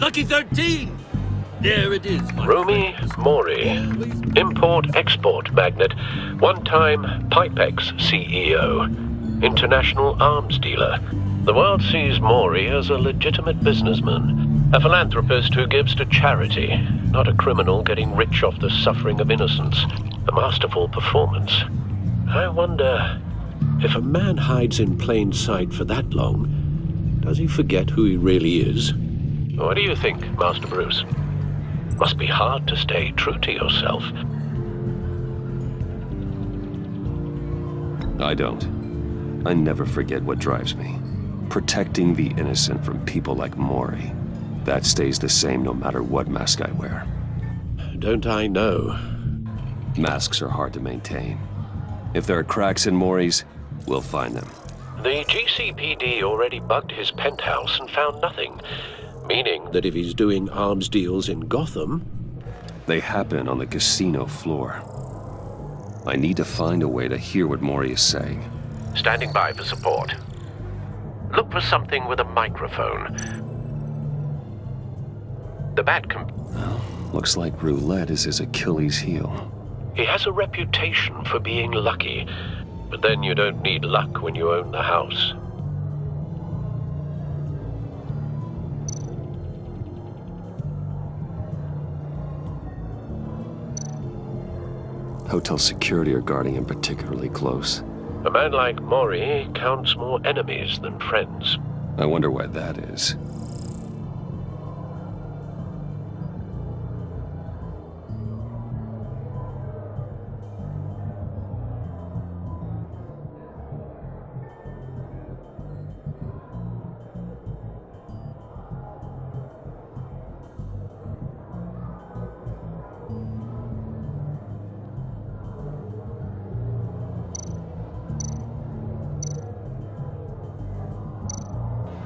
Lucky 13! There it is, my Rumi Mori, import-export magnate, one-time Pipex CEO, international arms dealer. The world sees Mori as a legitimate businessman, a philanthropist who gives to charity, not a criminal getting rich off the suffering of innocence. A masterful performance. I wonder, if a man hides in plain sight for that long, does he forget who he really is? What do you think, Master Bruce? Must be hard to stay true to yourself. I don't. I never forget what drives me. Protecting the innocent from people like Mori. That stays the same no matter what mask I wear. Don't I know? Masks are hard to maintain. If there are cracks in Mori's, we'll find them. The GCPD already bugged his penthouse and found nothing. Meaning that if he's doing arms deals in Gotham... They happen on the casino floor. I need to find a way to hear what Mori is saying. Standing by for support. Look for something with a microphone. The Well, looks like roulette is his Achilles heel. He has a reputation for being lucky, but then you don't need luck when you own the house. Hotel security are guarding him particularly close. A man like Mori counts more enemies than friends. I wonder why that is.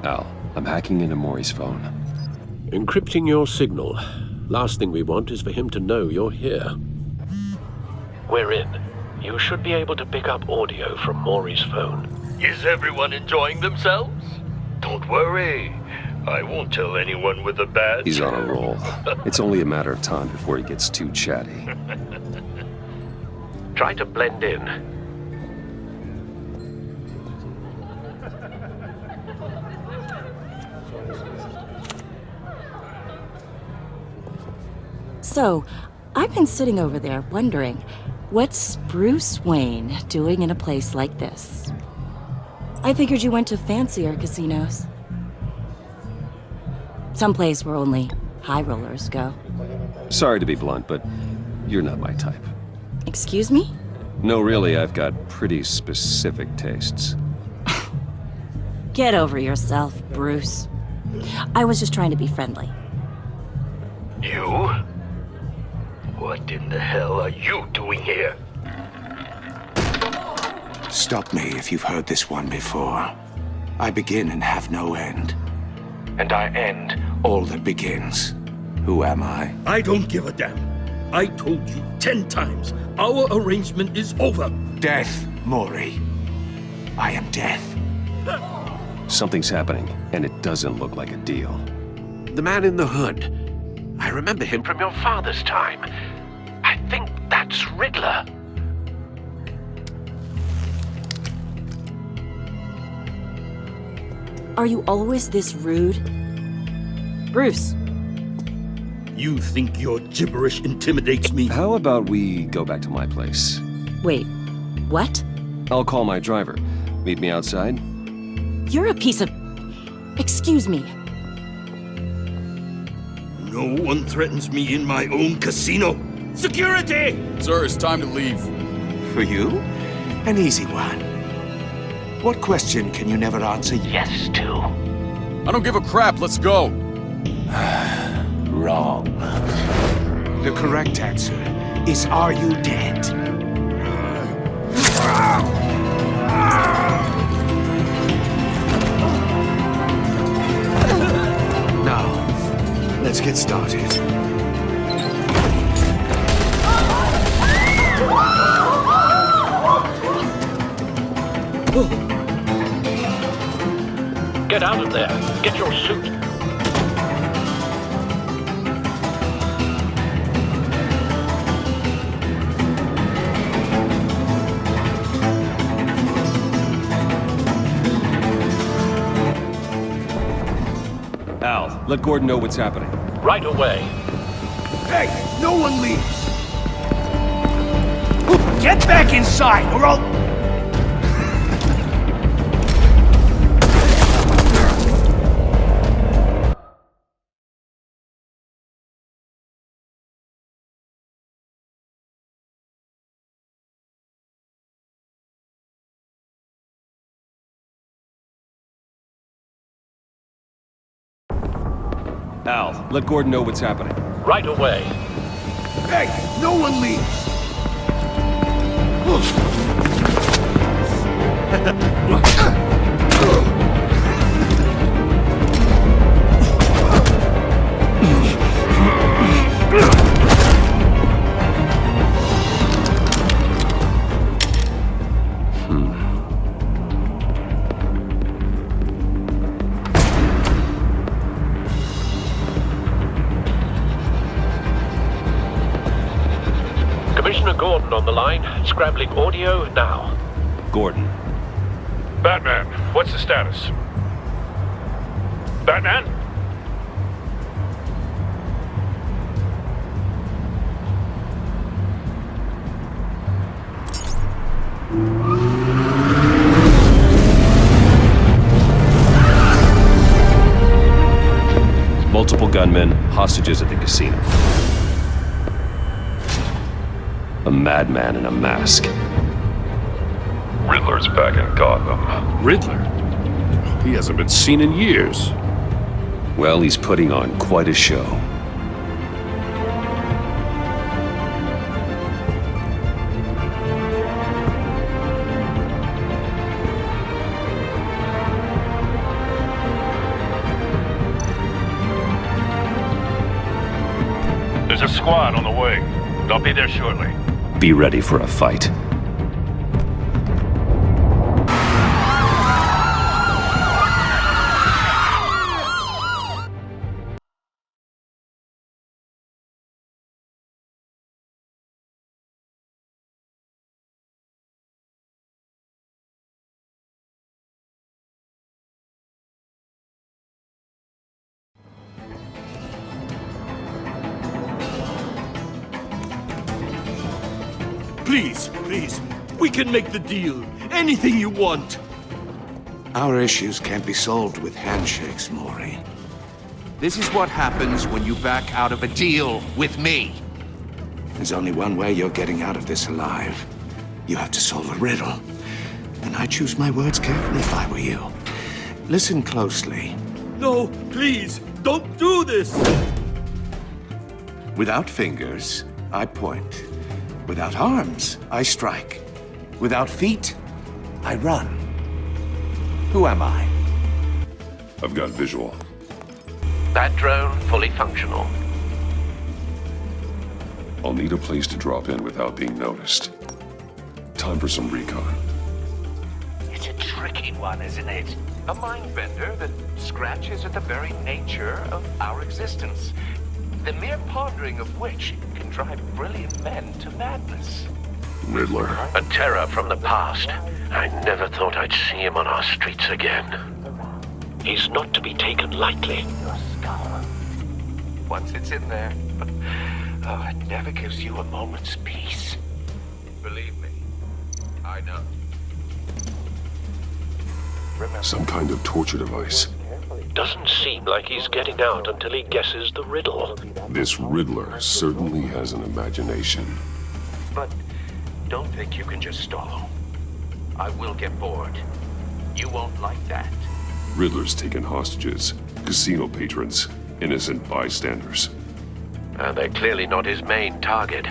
Al, I'm hacking into Mori's phone. Encrypting your signal. Last thing we want is for him to know you're here. We're in. You should be able to pick up audio from Mori's phone. Is everyone enjoying themselves? Don't worry. I won't tell anyone with a badge. He's on a roll. It's only a matter of time before he gets too chatty. Try to blend in. So, I've been sitting over there wondering, what's Bruce Wayne doing in a place like this? I figured you went to fancier casinos. Someplace where only high rollers go. Sorry to be blunt, but you're not my type. Excuse me? No, really, I've got pretty specific tastes. Get over yourself, Bruce. I was just trying to be friendly. You? What in the hell are you doing here? Stop me if you've heard this one before. I begin and have no end. And I end all that begins. Who am I? I don't give a damn. I told you 10 times. Our arrangement is over. Death, Mori. I am death. Something's happening, and it doesn't look like a deal. The man in the hood. I remember him from your father's time. I think that's Riddler. Are you always this rude? Bruce. You think your gibberish intimidates me? How about we go back to my place? Wait, what? I'll call my driver. Meet me outside? You're a piece of... Excuse me. No one threatens me in my own casino. Security! Sir, it's time to leave. For you? An easy one. What question can you never answer yes to? I don't give a crap, let's go. Wrong. The correct answer is, are you dead? Now, let's get started. Get out of there. Get your suit. Al, let Gordon know what's happening. Right away. Hey, no one leaves! Get back inside, or I'll... Al, let Gordon know what's happening. Right away. Hey, no one leaves! Commissioner Gordon on the line, scrambling audio now. Gordon. Batman, what's the status? Batman? Multiple gunmen, hostages at the casino. A madman in a mask. Riddler's back in Gotham. Riddler? He hasn't been seen in years. Well, he's putting on quite a show. There's a squad on the way. They'll be there shortly. Be ready for a fight. Please, we can make the deal. Anything you want. Our issues can't be solved with handshakes, Maury. This is what happens when you back out of a deal with me. There's only one way you're getting out of this alive. You have to solve a riddle. And I choose my words carefully if I were you. Listen closely. No, please, don't do this! Without fingers, I point. Without arms, I strike. Without feet, I run. Who am I? I've got visual. That drone fully functional. I'll need a place to drop in without being noticed. Time for some recon. It's a tricky one, isn't it? A mind bender that scratches at the very nature of our existence. The mere pondering of which can drive brilliant men to madness. Riddler. A terror from the past. I never thought I'd see him on our streets again. He's not to be taken lightly. Your skull. Once it's in there, oh, it never gives you a moment's peace. Believe me, I know. Some kind of torture device. Doesn't seem like he's getting out until he guesses the riddle. This Riddler certainly has an imagination. But don't think you can just stall. I will get bored. You won't like that. Riddler's taken hostages, casino patrons, innocent bystanders. They're clearly not his main target.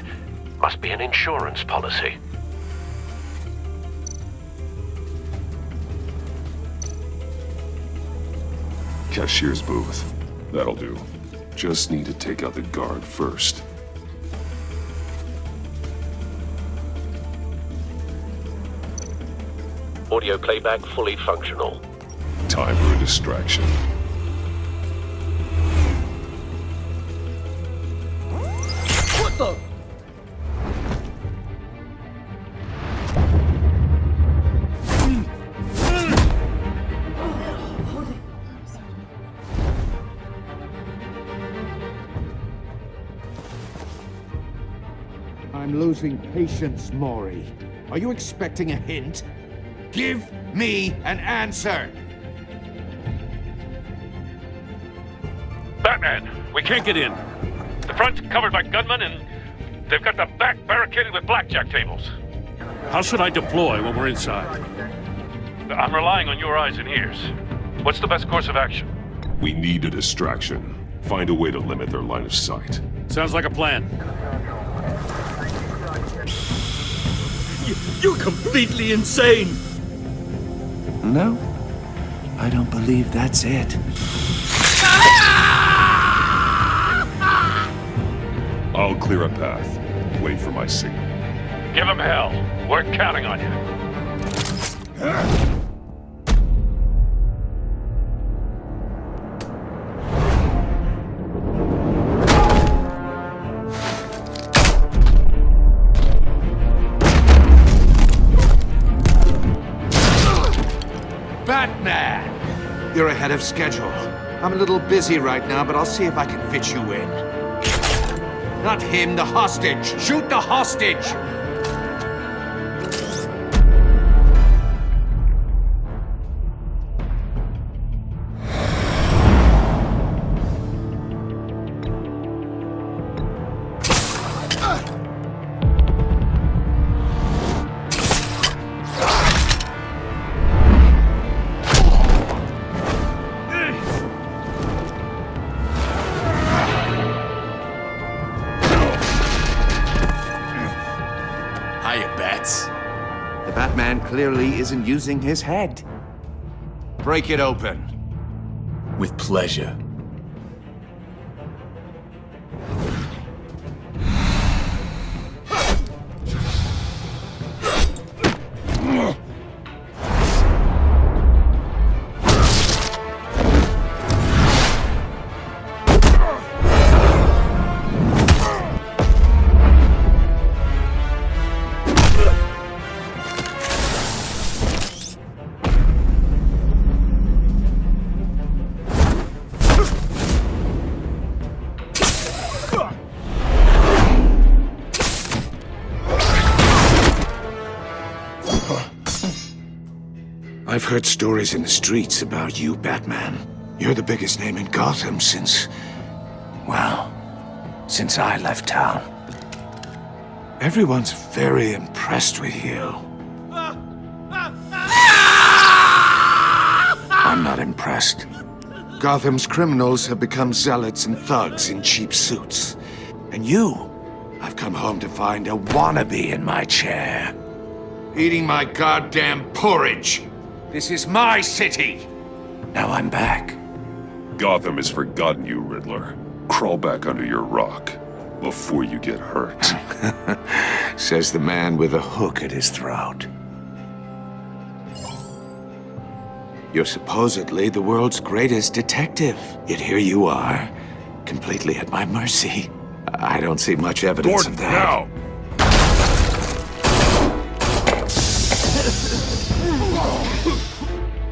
Must be an insurance policy. Cashier's booth. That'll do. Just need to take out the guard first. Audio playback fully functional. Time for a distraction. What the? I'm losing patience, Maury. Are you expecting a hint? Give me an answer! Batman, we can't get in. The front's covered by gunmen, and they've got the back barricaded with blackjack tables. How should I deploy when we're inside? I'm relying on your eyes and ears. What's the best course of action? We need a distraction. Find a way to limit their line of sight. Sounds like a plan. You're completely insane! No, I don't believe that's it. I'll clear a path. Wait for my signal. Give him hell. We're counting on you. Batman! You're ahead of schedule. I'm a little busy right now, but I'll see if I can fit you in. Not him, the hostage! Shoot the hostage! The Batman clearly isn't using his head. Break it open. With pleasure. I've heard stories in the streets about you, Batman. You're the biggest name in Gotham since I left town. Everyone's very impressed with you. I'm not impressed. Gotham's criminals have become zealots and thugs in cheap suits. And I've come home to find a wannabe in my chair. Eating my goddamn porridge. This is my city! Now I'm back. Gotham has forgotten you, Riddler. Crawl back under your rock before you get hurt. Says the man with a hook at his throat. You're supposedly the world's greatest detective. Yet here you are, completely at my mercy. I don't see much evidence Gordon, of that. now!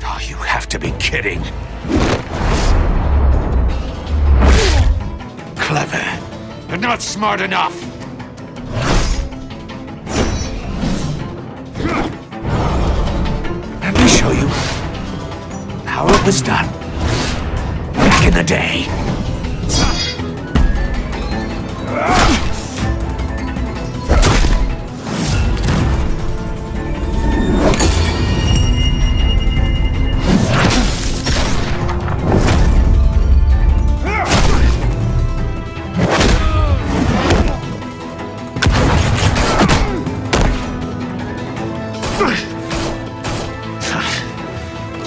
Oh, you have to be kidding. Clever, but not smart enough. Let me show you how it was done back in the day.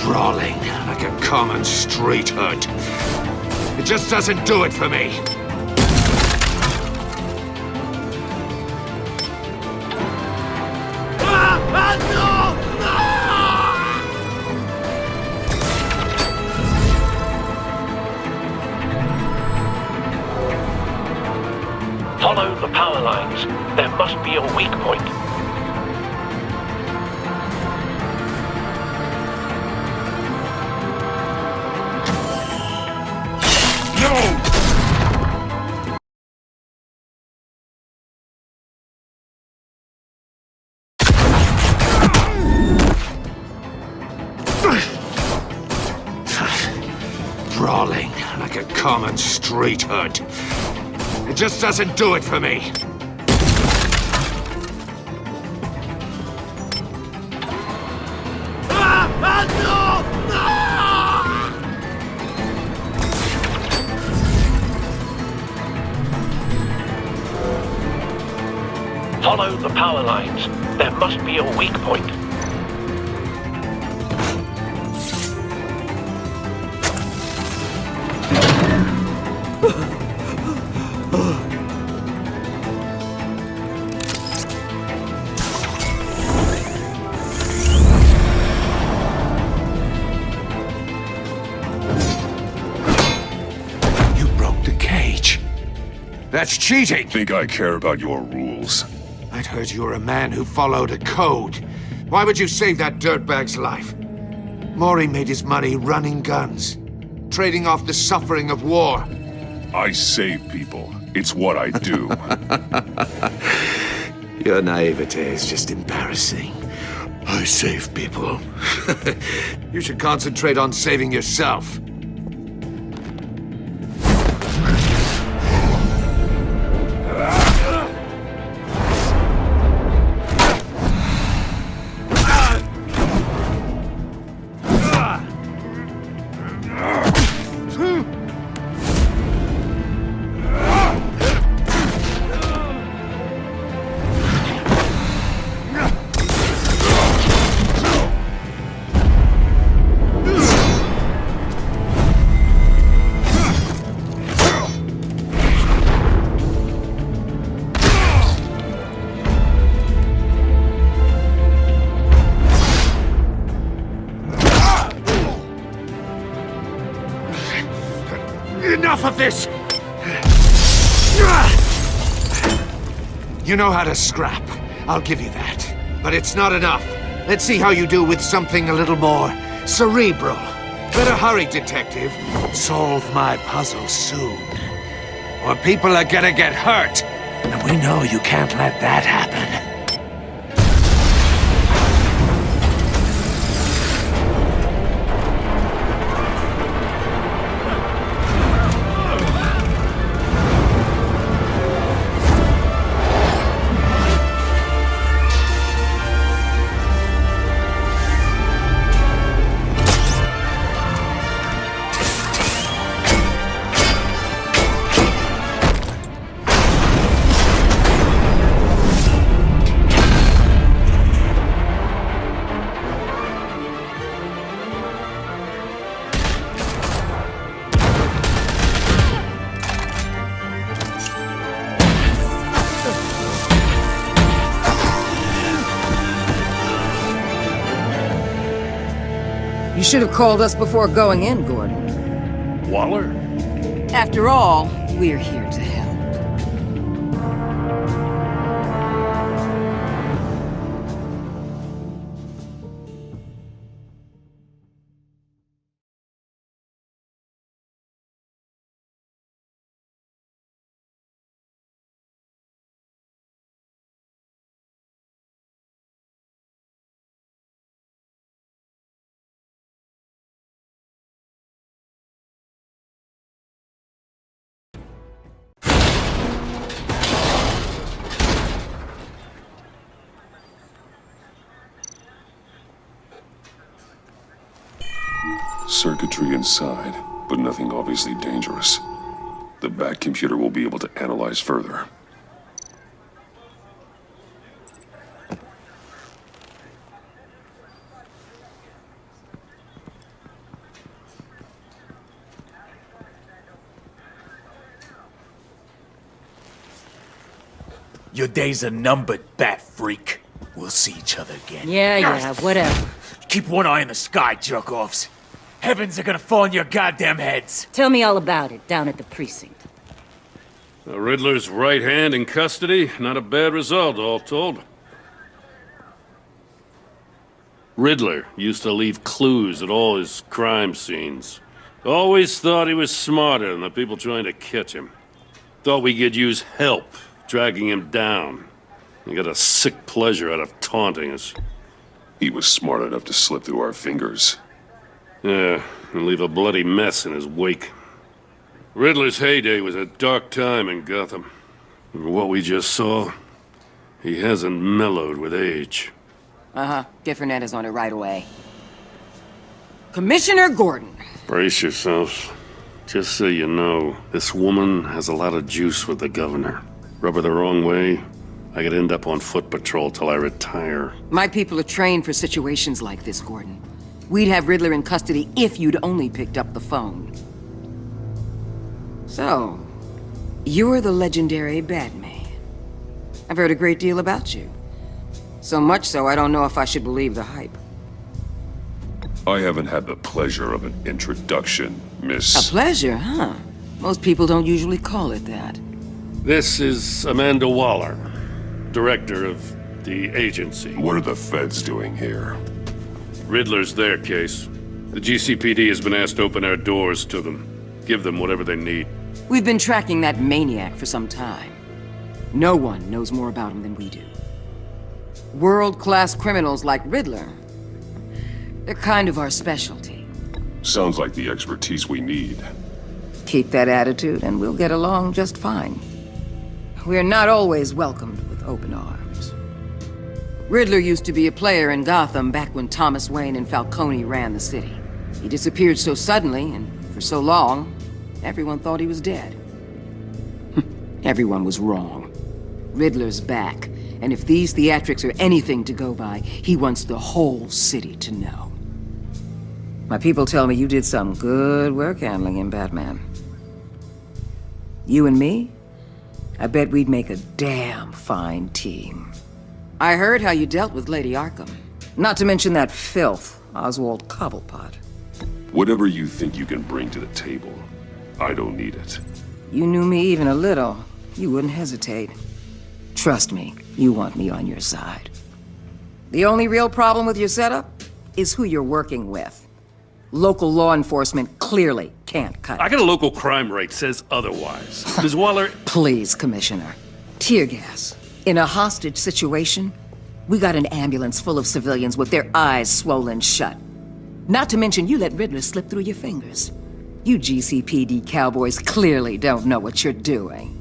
Brawling like a common street hood. It just doesn't do it for me. Follow the power lines. There must be a weak point. crawling like a common street hood. It just doesn't do it for me. Follow the power lines. There must be a weak point. You broke the cage. That's cheating! Think I care about your rules? I'd heard you were a man who followed a code. Why would you save that dirtbag's life? Maury made his money running guns, trading off the suffering of war. I save people. It's what I do. Your naivete is just embarrassing. I save people. You should concentrate on saving yourself. Enough of this! You know how to scrap. I'll give you that. But it's not enough. Let's see how you do with something a little more cerebral. Better hurry, detective. Solve my puzzle soon. Or people are gonna get hurt. And we know you can't let that happen. You should have called us before going in, Gordon. Waller? After all, we're here to help. Circuitry inside, but nothing obviously dangerous. The back computer will be able to analyze further. Your days are numbered, bat freak. We'll see each other again. Yeah, whatever. Keep one eye in the sky, jerk-offs. Heavens are gonna fall on your goddamn heads. Tell me all about it down at the precinct. The Riddler's right hand in custody. Not a bad result, all told. Riddler used to leave clues at all his crime scenes. Always thought he was smarter than the people trying to catch him. Thought we could use help dragging him down. He got a sick pleasure out of taunting us. He was smart enough to slip through our fingers. Yeah, and leave a bloody mess in his wake. Riddler's heyday was a dark time in Gotham. And what we just saw, he hasn't mellowed with age. Uh-huh. Get Fernandez on it right away. Commissioner Gordon. Brace yourselves. Just so you know, this woman has a lot of juice with the governor. Rub her the wrong way, I could end up on foot patrol till I retire. My people are trained for situations like this, Gordon. We'd have Riddler in custody if you'd only picked up the phone. So, you're the legendary Batman. I've heard a great deal about you. So much so, I don't know if I should believe the hype. I haven't had the pleasure of an introduction, Miss... A pleasure, huh? Most people don't usually call it that. This is Amanda Waller, director of the agency. What are the feds doing here? Riddler's their case. The GCPD has been asked to open our doors to them. Give them whatever they need. We've been tracking that maniac for some time. No one knows more about him than we do. World-class criminals like Riddler, they're kind of our specialty. Sounds like the expertise we need. Keep that attitude and we'll get along just fine. We're not always welcomed with open arms. Riddler used to be a player in Gotham back when Thomas Wayne and Falcone ran the city. He disappeared so suddenly and for so long, everyone thought he was dead. Everyone was wrong. Riddler's back, and if these theatrics are anything to go by, he wants the whole city to know. My people tell me you did some good work handling him, Batman. You and me? I bet we'd make a damn fine team. I heard how you dealt with Lady Arkham. Not to mention that filth, Oswald Cobblepot. Whatever you think you can bring to the table, I don't need it. You knew me even a little, you wouldn't hesitate. Trust me, you want me on your side. The only real problem with your setup is who you're working with. Local law enforcement clearly can't cut it. I got a local crime rate says otherwise. Ms. Waller... Please, Commissioner. Tear gas. In a hostage situation, we got an ambulance full of civilians with their eyes swollen shut. Not to mention you let Riddler slip through your fingers. You GCPD cowboys clearly don't know what you're doing.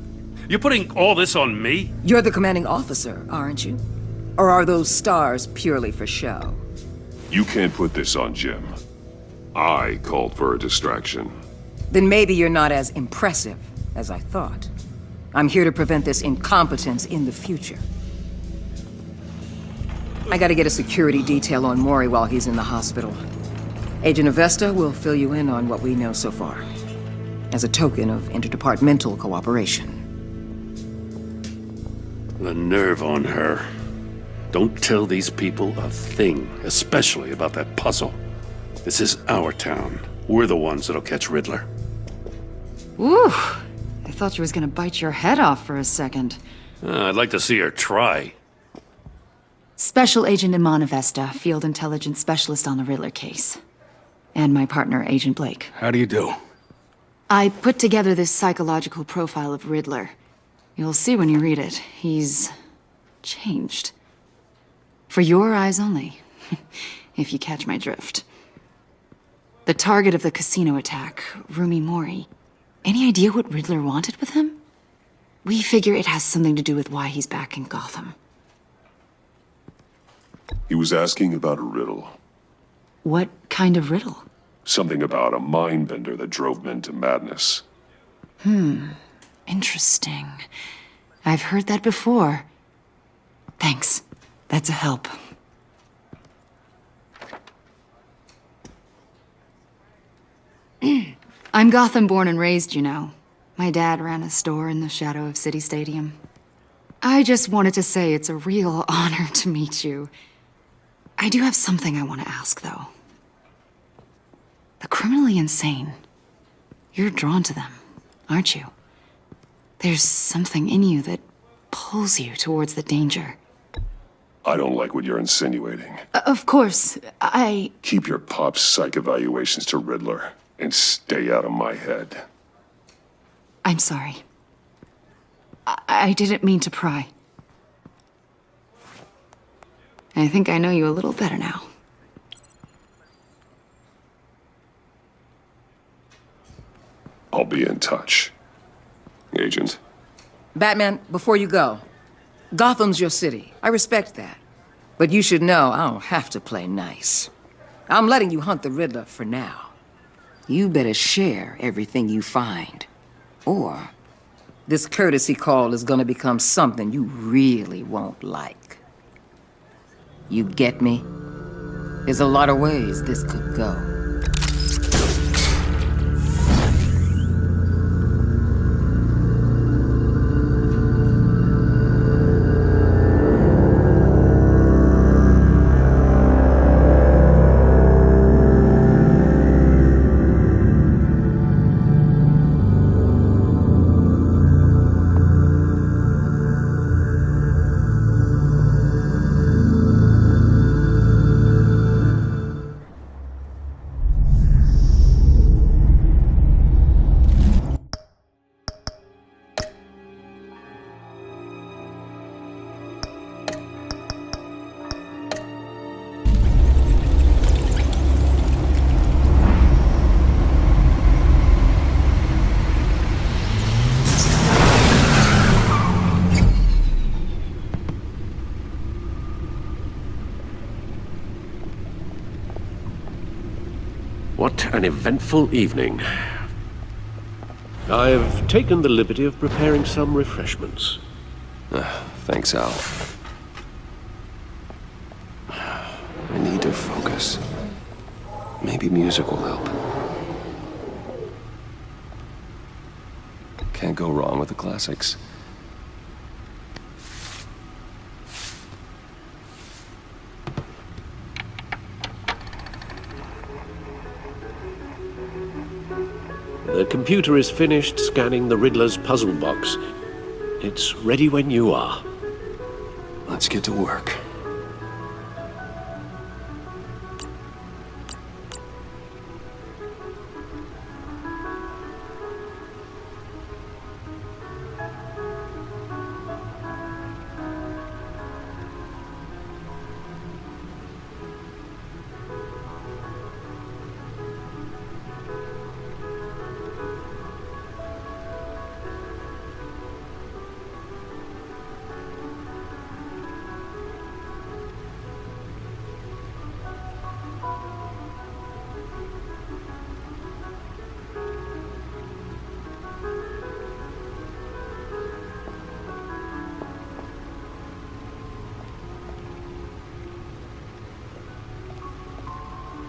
You're putting all this on me? You're the commanding officer, aren't you? Or are those stars purely for show? You can't put this on Jim. I called for a distraction. Then maybe you're not as impressive as I thought. I'm here to prevent this incompetence in the future. I gotta get a security detail on Maury while he's in the hospital. Agent Avesta will fill you in on what we know so far, as a token of interdepartmental cooperation. The nerve on her. Don't tell these people a thing, especially about that puzzle. This is our town. We're the ones that'll catch Riddler. Ooh, I thought she was gonna bite your head off for a second. I'd like to see her try. Special Agent Iman Avesta, Field Intelligence Specialist on the Riddler case. And my partner, Agent Blake. How do you do? I put together this psychological profile of Riddler. You'll see when you read it. He's changed. For your eyes only, if you catch my drift. The target of the casino attack, Rumi Mori. Any idea what Riddler wanted with him? We figure it has something to do with why he's back in Gotham. He was asking about a riddle. What kind of riddle? Something about a mind bender that drove men to madness. Interesting. I've heard that before. Thanks. That's a help. I'm Gotham born and raised, you know. My dad ran a store in the shadow of City Stadium. I just wanted to say it's a real honor to meet you. I do have something I want to ask, though. The criminally insane. You're drawn to them, aren't you? There's something in you that pulls you towards the danger. I don't like what you're insinuating. Of course, Keep your pop psych evaluations to Riddler, and stay out of my head. I'm sorry. I didn't mean to pry. I think I know you a little better now. I'll be in touch. Agent. Batman, before you go, Gotham's your city. I respect that. But you should know I don't have to play nice. I'm letting you hunt the Riddler for now. You better share everything you find. Or this courtesy call is gonna become something you really won't like. You get me? There's a lot of ways this could go. What an eventful evening. I've taken the liberty of preparing some refreshments. Thanks, Al. I need to focus. Maybe music will help. Can't go wrong with the classics. The computer is finished scanning the Riddler's puzzle box. It's ready when you are. Let's get to work.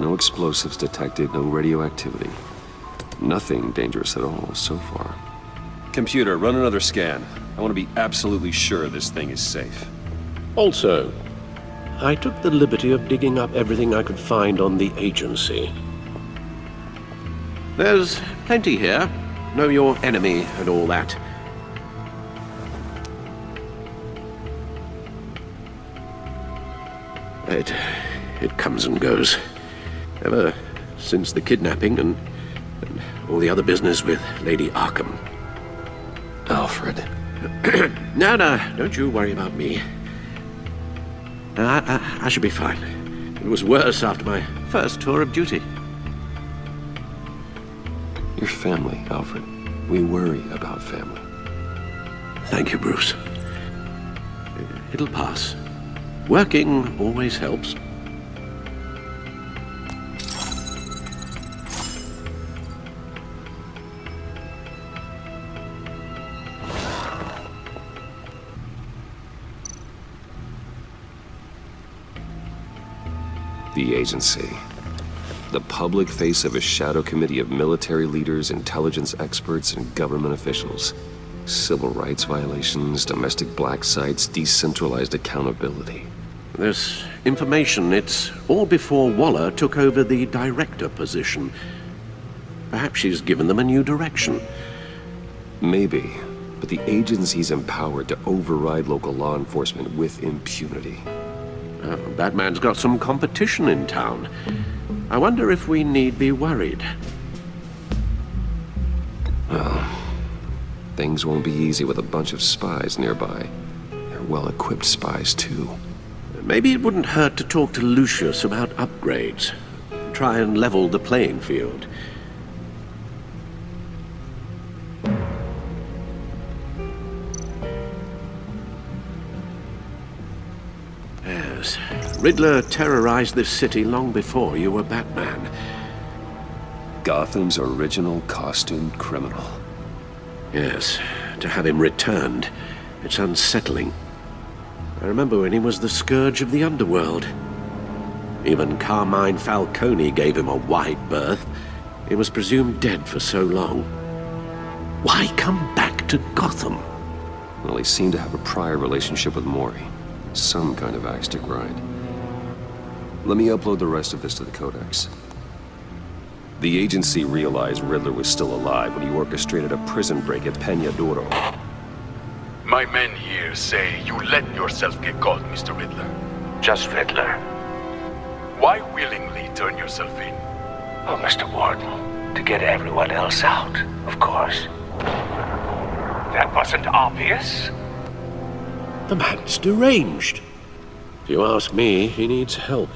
No explosives detected, no radioactivity. Nothing dangerous at all so far. Computer, run another scan. I want to be absolutely sure this thing is safe. Also, I took the liberty of digging up everything I could find on the agency. There's plenty here. Know your enemy and all that. It comes and goes. Ever since the kidnapping and all the other business with Lady Arkham. Alfred. No, don't you worry about me. I should be fine. It was worse after my first tour of duty. Your family, Alfred. We worry about family. Thank you, Bruce. It'll pass. Working always helps. The agency. The public face of a shadow committee of military leaders, intelligence experts, and government officials. Civil rights violations, domestic black sites, decentralized accountability. This information, it's all before Waller took over the director position. Perhaps she's given them a new direction. Maybe, but the agency's empowered to override local law enforcement with impunity. Batman's got some competition in town. I wonder if we need be worried. Well, things won't be easy with a bunch of spies nearby. They're well-equipped spies, too. Maybe it wouldn't hurt to talk to Lucius about upgrades. Try and level the playing field. Yes. Riddler terrorized this city long before you were Batman. Gotham's original costumed criminal. Yes. To have him returned, it's unsettling. I remember when he was the scourge of the underworld. Even Carmine Falcone gave him a wide berth. He was presumed dead for so long. Why come back to Gotham? Well, he seemed to have a prior relationship with Mori. Some kind of axe to grind. Let me upload the rest of this to the Codex. The agency realized Riddler was still alive when he orchestrated a prison break at Peña Duro. My men here say you let yourself get caught, Mr. Riddler. Just Riddler. Why willingly turn yourself in? Oh, Mr. Warden, to get everyone else out, of course. That wasn't obvious. The man's deranged. If you ask me, he needs help.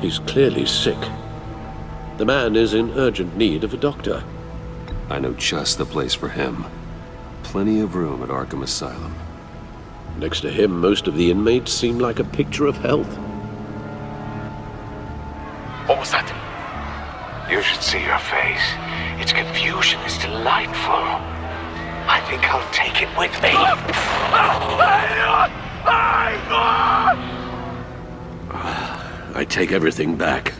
He's clearly sick. The man is in urgent need of a doctor. I know just the place for him. Plenty of room at Arkham Asylum. Next to him, most of the inmates seem like a picture of health. What was that? You should see your face. Its confusion is delightful. I think I'll take it with me. I take everything back.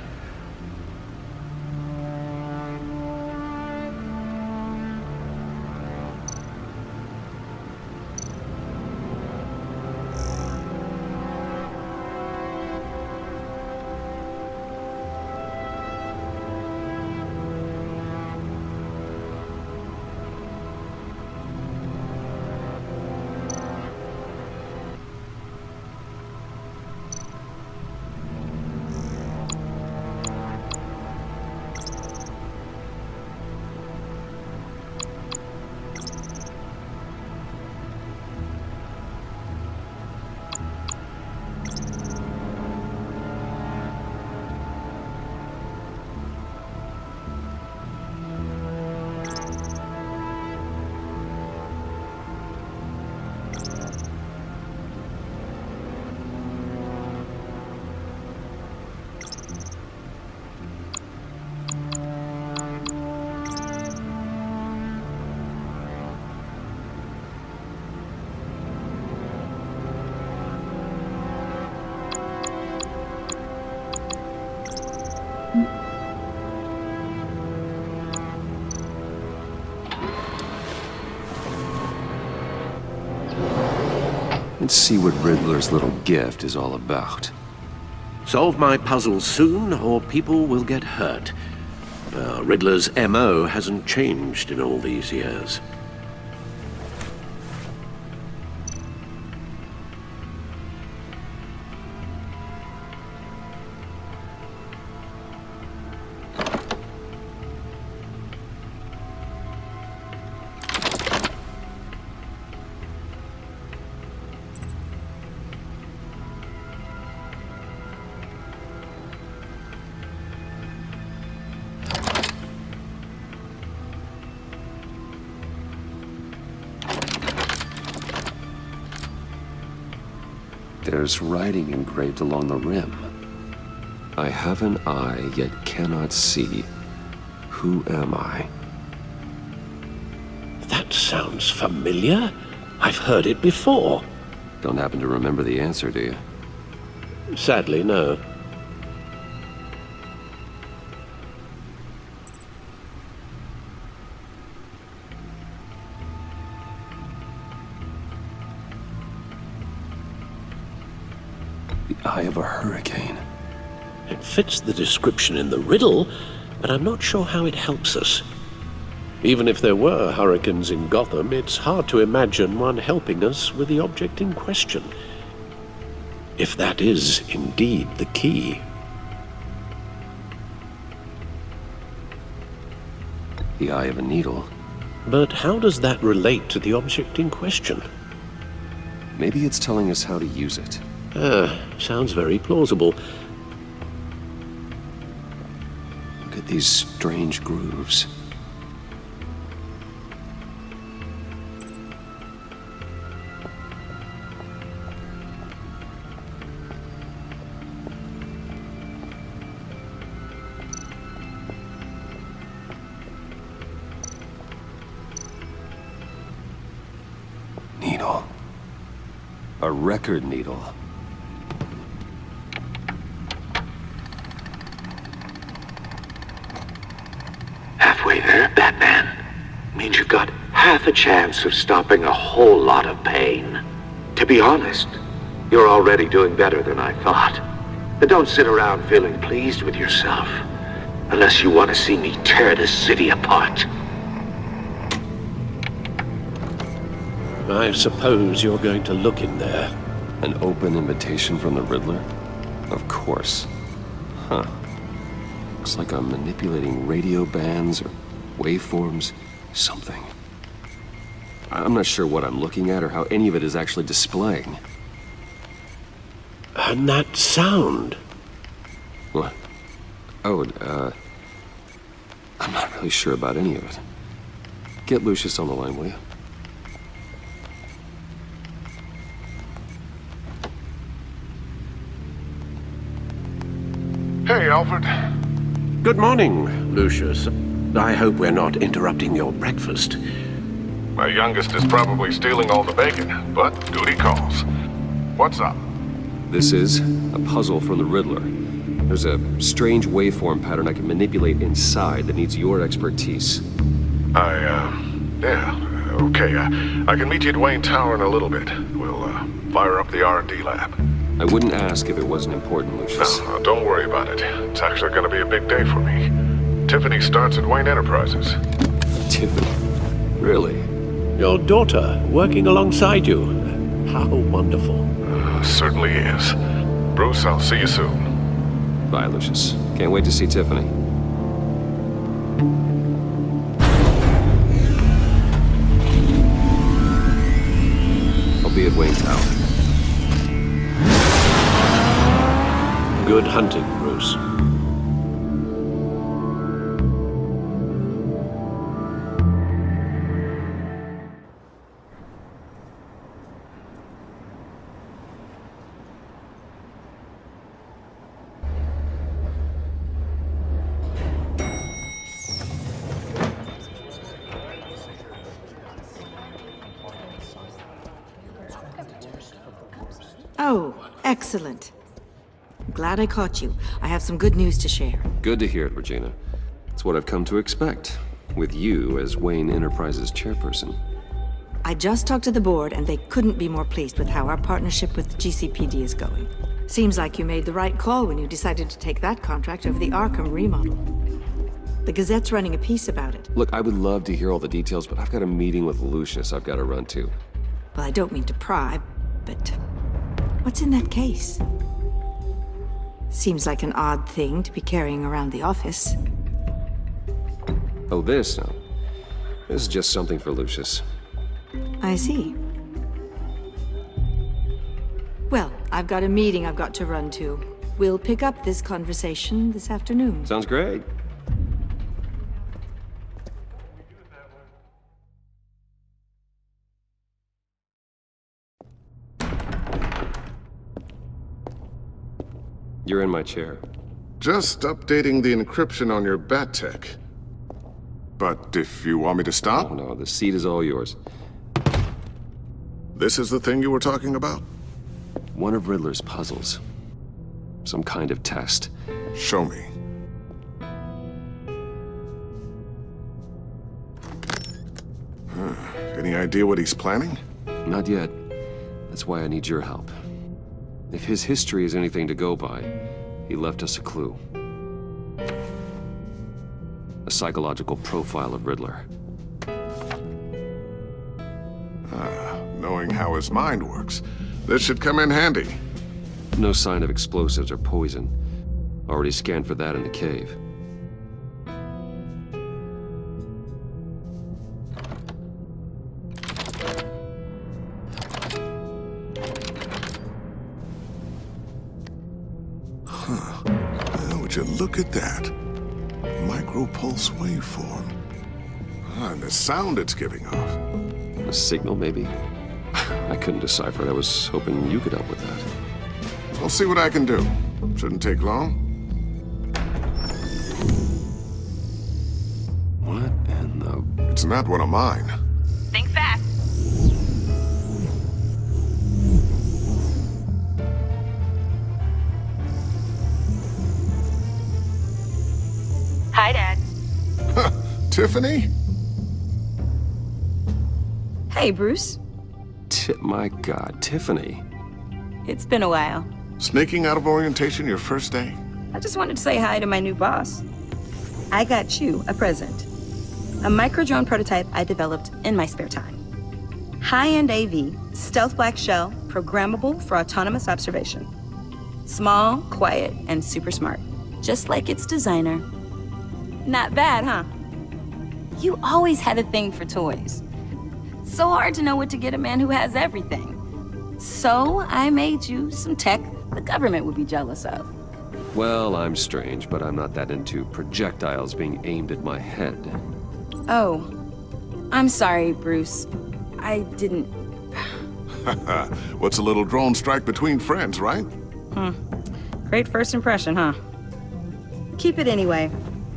Let's see what Riddler's little gift is all about. Solve my puzzle soon, or people will get hurt. Riddler's MO hasn't changed in all these years. There's writing engraved along the rim. I have an eye, yet cannot see. Who am I? That sounds familiar. I've heard it before. Don't happen to remember the answer, do you? Sadly, no. Eye of a hurricane. It fits the description in the riddle, but I'm not sure how it helps us. Even if there were hurricanes in Gotham, it's hard to imagine one helping us with the object in question. If that is indeed the key. The eye of a needle. But how does that relate to the object in question? Maybe it's telling us how to use it. Sounds very plausible. Look at these strange grooves. A record needle. Halfway there, Batman. Means you've got half a chance of stopping a whole lot of pain. To be honest, you're already doing better than I thought. But don't sit around feeling pleased with yourself. Unless you want to see me tear this city apart. I suppose you're going to look in there. An open invitation from the Riddler? Of course. Huh. Looks like I'm manipulating radio bands or waveforms. Something. I'm not sure what I'm looking at or how any of it is actually displaying. And that sound? What? Oh, I'm not really sure about any of it. Get Lucius on the line, will you? Hey, Alfred. Good morning, Lucius. I hope we're not interrupting your breakfast. My youngest is probably stealing all the bacon, but duty calls. What's up? This is a puzzle from the Riddler. There's a strange waveform pattern I can manipulate inside that needs your expertise. Yeah, okay. I can meet you at Wayne Tower in a little bit. We'll, fire up the R&D lab. I wouldn't ask if it wasn't important, Lucius. No, don't worry about it. It's actually gonna be a big day for me. Tiffany starts at Wayne Enterprises. Tiffany? Really? Your daughter, working alongside you. How wonderful. Certainly is. Bruce, I'll see you soon. Bye, Lucius. Can't wait to see Tiffany. I'll be at Wayne Tower. Good hunting, Bruce. Oh, excellent. Glad I caught you. I have some good news to share. Good to hear it, Regina. It's what I've come to expect, with you as Wayne Enterprises chairperson. I just talked to the board, and they couldn't be more pleased with how our partnership with GCPD is going. Seems like you made the right call when you decided to take that contract over the Arkham remodel. The Gazette's running a piece about it. Look, I would love to hear all the details, but I've got a meeting with Lucius I've got to run to. Well, I don't mean to pry, but what's in that case? Seems like an odd thing to be carrying around the office. Oh, this? No. This is just something for Lucius. I see. Well, I've got a meeting I've got to run to. We'll pick up this conversation this afternoon. Sounds great. You're in my chair. Just updating the encryption on your bat tech. But if you want me to stop? Oh, no, the seat is all yours. This is the thing you were talking about? One of Riddler's puzzles. Some kind of test. Show me. Any idea what he's planning? Not yet. That's why I need your help. If his history is anything to go by, he left us a clue. A psychological profile of Riddler. Knowing how his mind works, this should come in handy. No sign of explosives or poison. Already scanned for that in the cave. Would you look at that? Micro-pulse waveform. And the sound it's giving off. A signal, maybe? I couldn't decipher it. I was hoping you could help with that. I'll see what I can do. Shouldn't take long. What in the... It's not one of mine. Think fast. Hi, Dad. Tiffany? Hey, Bruce. My God, Tiffany. It's been a while. Sneaking out of orientation your first day? I just wanted to say hi to my new boss. I got you a present. A micro-drone prototype I developed in my spare time. High-end AV, stealth black shell, programmable for autonomous observation. Small, quiet, and super smart. Just like its designer. Not bad, huh? You always had a thing for toys. So hard to know what to get a man who has everything. So I made you some tech the government would be jealous of. Well, I'm strange, but I'm not that into projectiles being aimed at my head. Oh, I'm sorry, Bruce. I didn't... What's a little drone strike between friends, right? Great first impression, huh? Keep it anyway.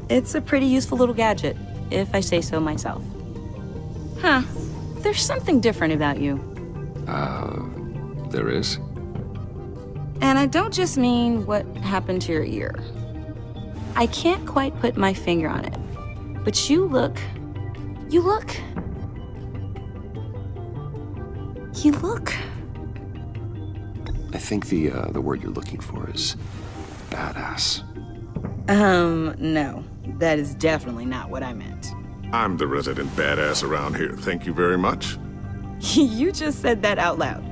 It's a pretty useful little gadget, if I say so myself. Huh. There's something different about you. There is? And I don't just mean what happened to your ear. I can't quite put my finger on it. But you look... I think the word you're looking for is badass. No. That is definitely not what I meant. I'm the resident badass around here. Thank you very much. You just said that out loud.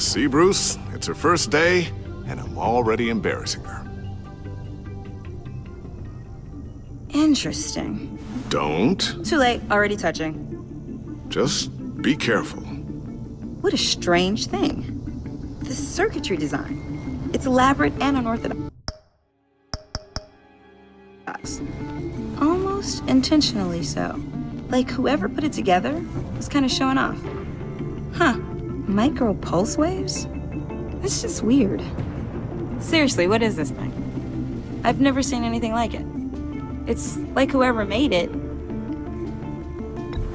See, Bruce? It's her first day, and I'm already embarrassing her. Interesting. Don't. Too late, already touching. Just be careful. What a strange thing. The circuitry design. It's elaborate and unorthodox. Almost intentionally so. Like whoever put it together was kind of showing off. Huh. Micro pulse waves? That's just weird. Seriously, what is this thing? I've never seen anything like it. It's like whoever made it.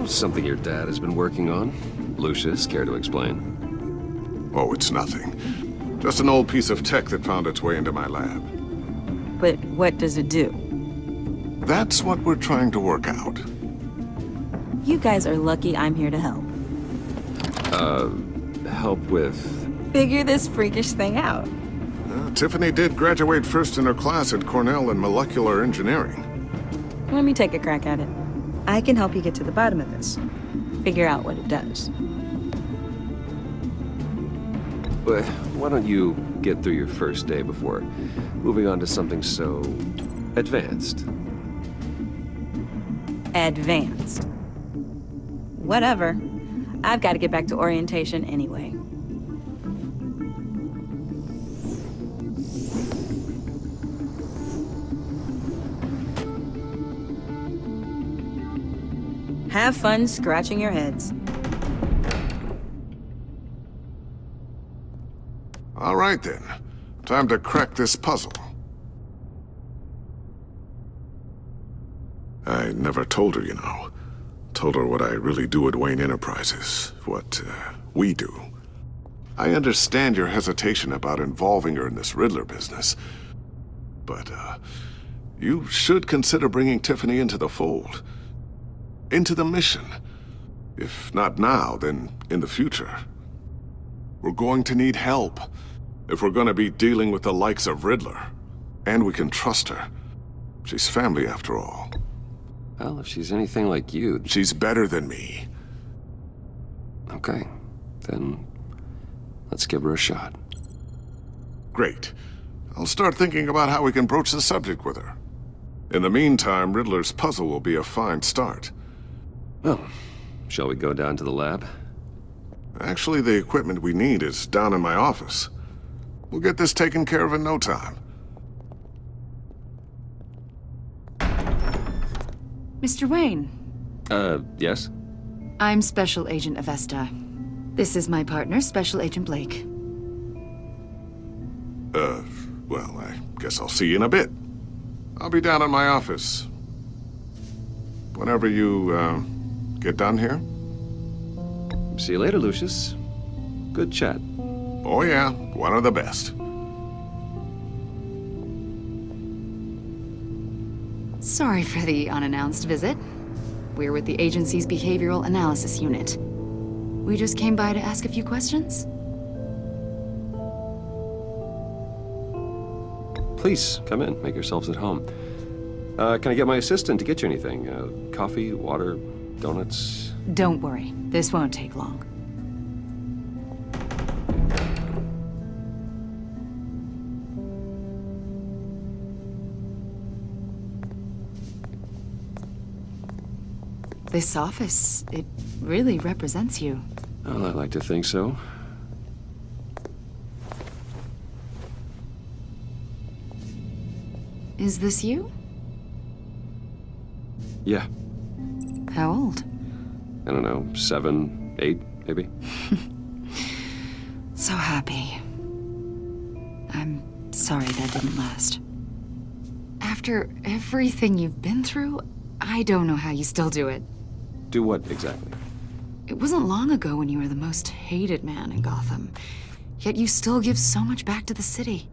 Something your dad has been working on. Lucius, care to explain? Oh, it's nothing. Just an old piece of tech that found its way into my lab. But what does it do? That's what we're trying to work out. You guys are lucky I'm here to help. Help with... Figure this freakish thing out. Tiffany did graduate first in her class at Cornell in molecular engineering. Let me take a crack at it. I can help you get to the bottom of this. Figure out what it does. But why don't you get through your first day before moving on to something so... advanced? Advanced. Whatever. I've got to get back to orientation anyway. Have fun scratching your heads. All right, then. Time to crack this puzzle. I never told her, you know. Told her what I really do at Wayne Enterprises. What, we do. I understand your hesitation about involving her in this Riddler business. But, you should consider bringing Tiffany into the fold. Into the mission. If not now, then in the future. We're going to need help. If we're going to be dealing with the likes of Riddler. And we can trust her. She's family after all. Well, if she's anything like you... She's better than me. Okay. Then... let's give her a shot. Great. I'll start thinking about how we can broach the subject with her. In the meantime, Riddler's puzzle will be a fine start. Well, shall we go down to the lab? Actually, the equipment we need is down in my office. We'll get this taken care of in no time. Mr. Wayne. Yes? I'm Special Agent Avesta. This is my partner, Special Agent Blake. Well, I guess I'll see you in a bit. I'll be down in my office. Whenever you, get done here. See you later, Lucius. Good chat. Oh yeah, one of the best. Sorry for the unannounced visit. We're with the agency's behavioral analysis unit. We just came by to ask a few questions. Please, come in. Make yourselves at home. Can I get my assistant to get you anything? Coffee, water, donuts? Don't worry. This won't take long. This office, it really represents you. Well, I like to think so. Is this you? Yeah. How old? I don't know, 7, 8, maybe? So happy. I'm sorry that didn't last. After everything you've been through, I don't know how you still do it. Do what exactly? It wasn't long ago when you were the most hated man in Gotham. Yet you still give so much back to the city.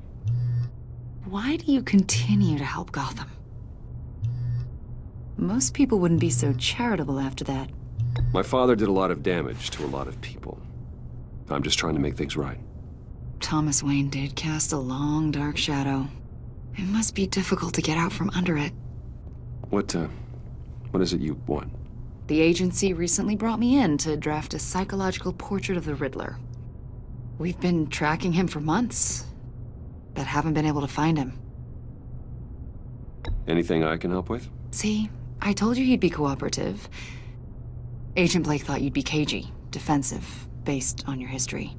Why do you continue to help Gotham? Most people wouldn't be so charitable after that. My father did a lot of damage to a lot of people. I'm just trying to make things right. Thomas Wayne did cast a long, dark shadow. It must be difficult to get out from under it. What is it you want? The agency recently brought me in to draft a psychological portrait of the Riddler. We've been tracking him for months, but haven't been able to find him. Anything I can help with? See, I told you he'd be cooperative. Agent Blake thought you'd be cagey, defensive, based on your history.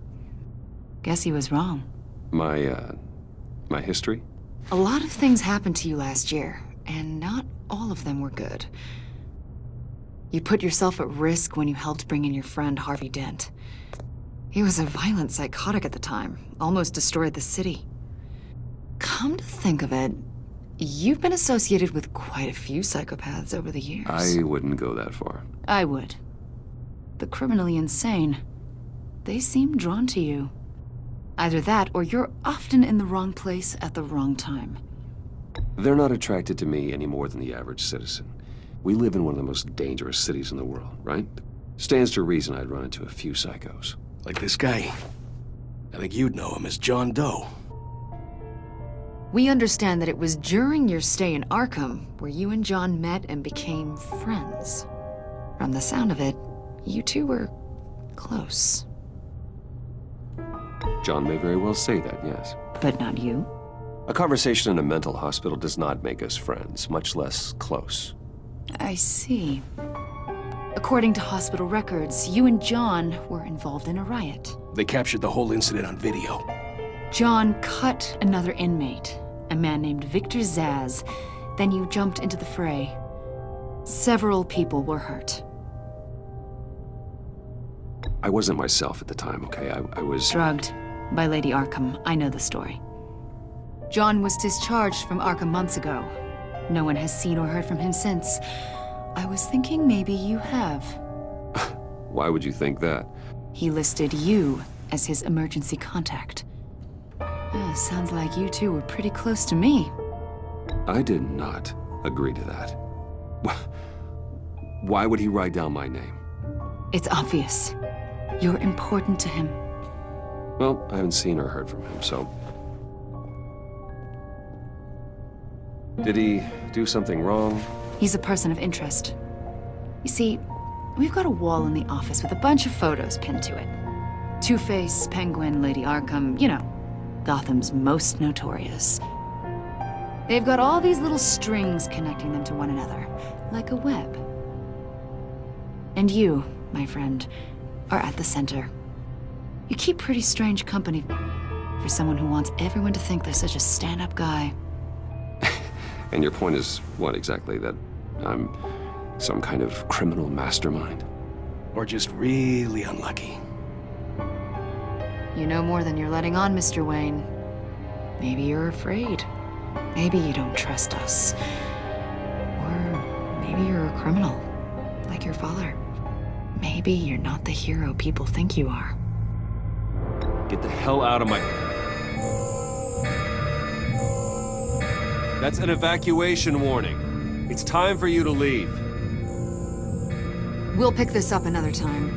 Guess he was wrong. My history? A lot of things happened to you last year, and not all of them were good. You put yourself at risk when you helped bring in your friend Harvey Dent. He was a violent psychotic at the time, almost destroyed the city. Come to think of it, you've been associated with quite a few psychopaths over the years. I wouldn't go that far. I would. The criminally insane. They seem drawn to you. Either that, or you're often in the wrong place at the wrong time. They're not attracted to me any more than the average citizen. We live in one of the most dangerous cities in the world, right? Stands to reason I'd run into a few psychos. Like this guy. I think you'd know him as John Doe. We understand that it was during your stay in Arkham where you and John met and became friends. From the sound of it, you two were close. John may very well say that, yes. But not you? A conversation in a mental hospital does not make us friends, much less close. I see. According to hospital records, you and John were involved in a riot. They captured the whole incident on video. John cut another inmate, a man named Victor Zaz. Then you jumped into the fray. Several people were hurt. I wasn't myself at the time, okay? I was... Drugged by Lady Arkham. I know the story. John was discharged from Arkham months ago. No one has seen or heard from him since. I was thinking maybe you have. Why would you think that? He listed you as his emergency contact. Sounds like you two were pretty close to me. I did not agree to that. Why would he write down my name? It's obvious. You're important to him. Well, I haven't seen or heard from him, so... Did he do something wrong? He's a person of interest. You see, we've got a wall in the office with a bunch of photos pinned to it. Two-Face, Penguin, Lady Arkham, you know, Gotham's most notorious. They've got all these little strings connecting them to one another, like a web. And you, my friend, are at the center. You keep pretty strange company for someone who wants everyone to think they're such a stand-up guy. And your point is what exactly? That I'm some kind of criminal mastermind? Or just really unlucky? You know more than you're letting on, Mr. Wayne. Maybe you're afraid. Maybe you don't trust us. Or maybe you're a criminal, like your father. Maybe you're not the hero people think you are. Get the hell out of my... That's an evacuation warning. It's time for you to leave. We'll pick this up another time.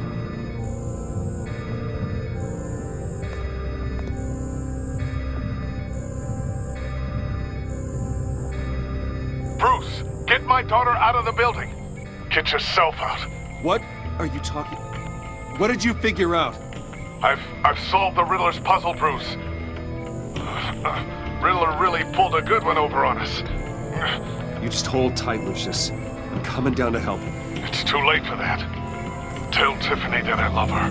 Bruce, get my daughter out of the building. Get yourself out. What are you talking? What did you figure out? I've solved the Riddler's puzzle, Bruce. Riddler really pulled a good one over on us. You just hold tight, Lucius. I'm coming down to help. It's too late for that. Tell Tiffany that I love her.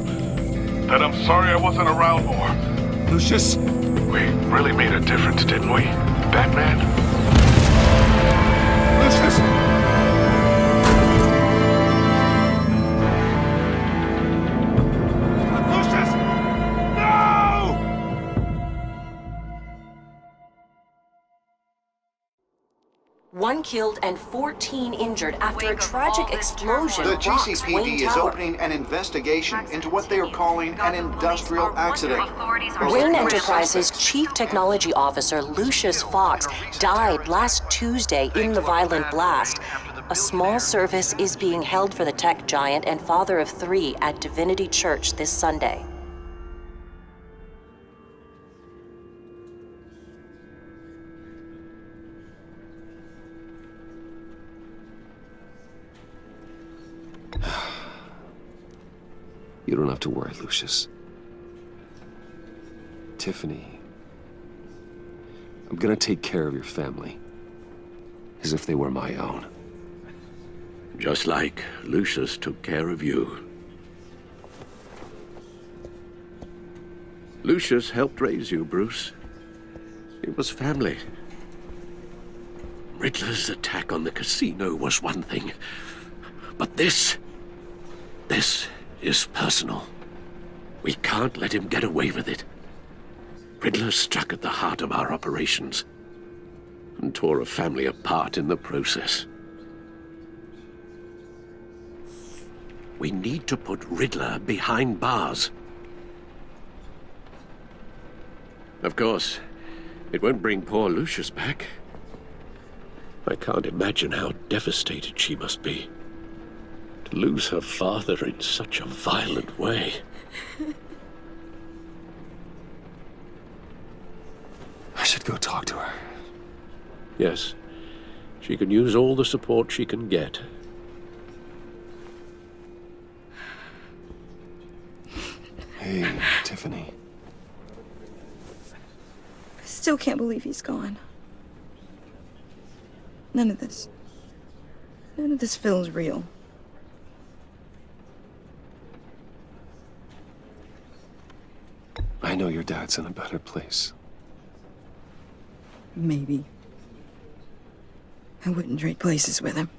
That I'm sorry I wasn't around more. Lucius! We really made a difference, didn't we, Batman? Lucius! One killed and 14 injured after a tragic explosion The rocks Wayne GCPD is Tower. opening an investigation into what they are calling an industrial accident. Wayne Enterprises' chief technology officer, Lucius Fox, died last Tuesday in the violent blast. A small service is being held for the tech giant and father of 3 at Divinity Church this Sunday. You don't have to worry, Lucius. Tiffany, I'm gonna take care of your family. As if they were my own. Just like Lucius took care of you. Lucius helped raise you, Bruce. It was family. Riddler's attack on the casino was one thing. But this is personal. We can't let him get away with it. Riddler struck at the heart of our operations and tore a family apart in the process. We need to put Riddler behind bars. Of course, it won't bring poor Lucius back. I can't imagine how devastated she must be. To lose her father in such a violent way. I should go talk to her. Yes, she can use all the support she can get. Hey, Tiffany. I still can't believe he's gone. None of this feels real. I know your dad's in a better place. Maybe. I wouldn't trade places with him.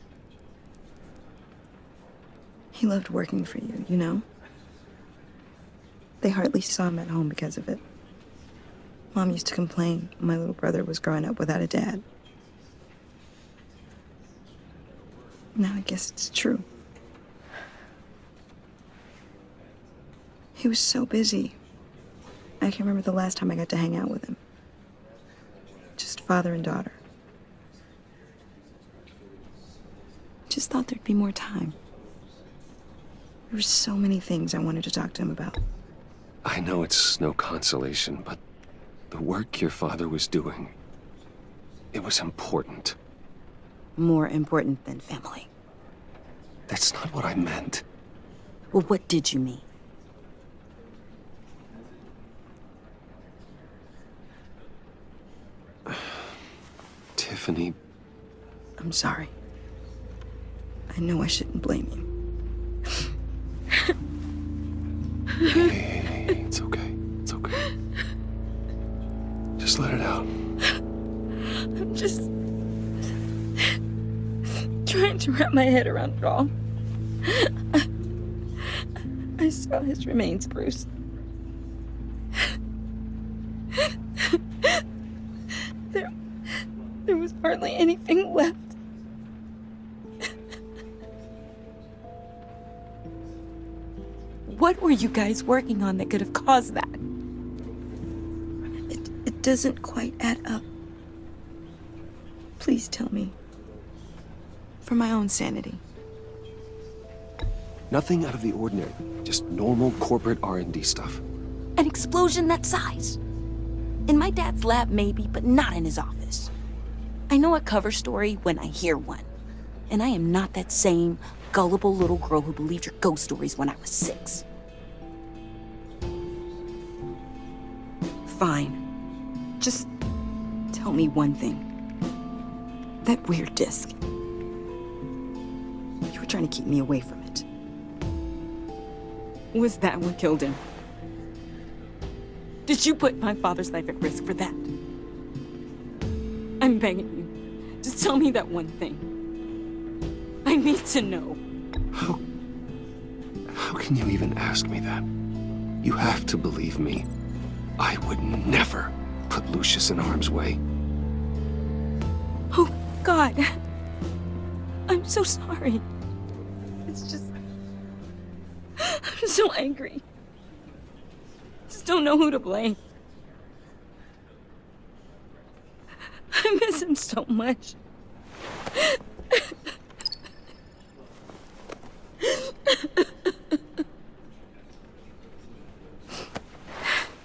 He loved working for you, you know? They hardly saw him at home because of it. Mom used to complain my little brother was growing up without a dad. Now I guess it's true. He was so busy. I can remember the last time I got to hang out with him. Just father and daughter. Just thought there'd be more time. There were so many things I wanted to talk to him about. I know it's no consolation, but the work your father was doing, it was important. More important than family. That's not what I meant. Well, what did you mean? Tiffany. I'm sorry. I know I shouldn't blame you. Hey, it's okay. It's okay. Just let it out. I'm just trying to wrap my head around it all. I saw his remains, Bruce. There was hardly anything left. What were you guys working on that could have caused that? It doesn't quite add up. Please tell me. For my own sanity. Nothing out of the ordinary. Just normal corporate R&D stuff. An explosion that size. In my dad's lab, maybe, but not in his office. I know a cover story when I hear one. And I am not that same gullible little girl who believed your ghost stories when I was 6. Fine. Just tell me one thing. That weird disc. You were trying to keep me away from it. Was that what killed him? Did you put my father's life at risk for that? I'm begging you. Just tell me that one thing. I need to know. How can you even ask me that? You have to believe me. I would never put Lucius in harm's way. Oh, God. I'm so sorry. It's just... I'm so angry. Just don't know who to blame. I miss him so much.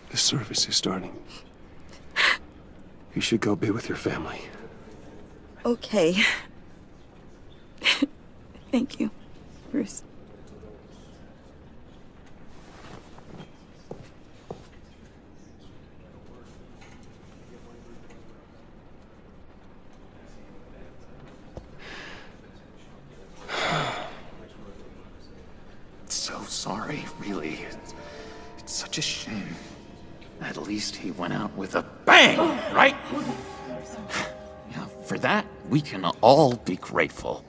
The service is starting. You should go be with your family. Okay. Thank you, Bruce. So sorry, really. It's such a shame. At least he went out with a bang, right? Yeah, for that, we can all be grateful.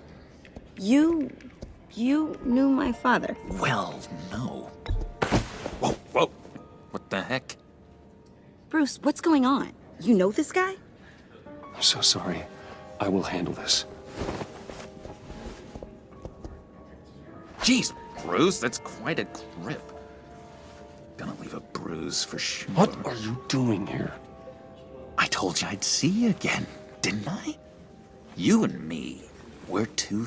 You knew my father. Well, no. Whoa, whoa. What the heck? Bruce, what's going on? You know this guy? I'm so sorry. I will handle this. Jeez, Bruce, that's quite a grip. Gonna leave a bruise for sure. What are you doing here? I told you I'd see you again, didn't I? You and me, we're two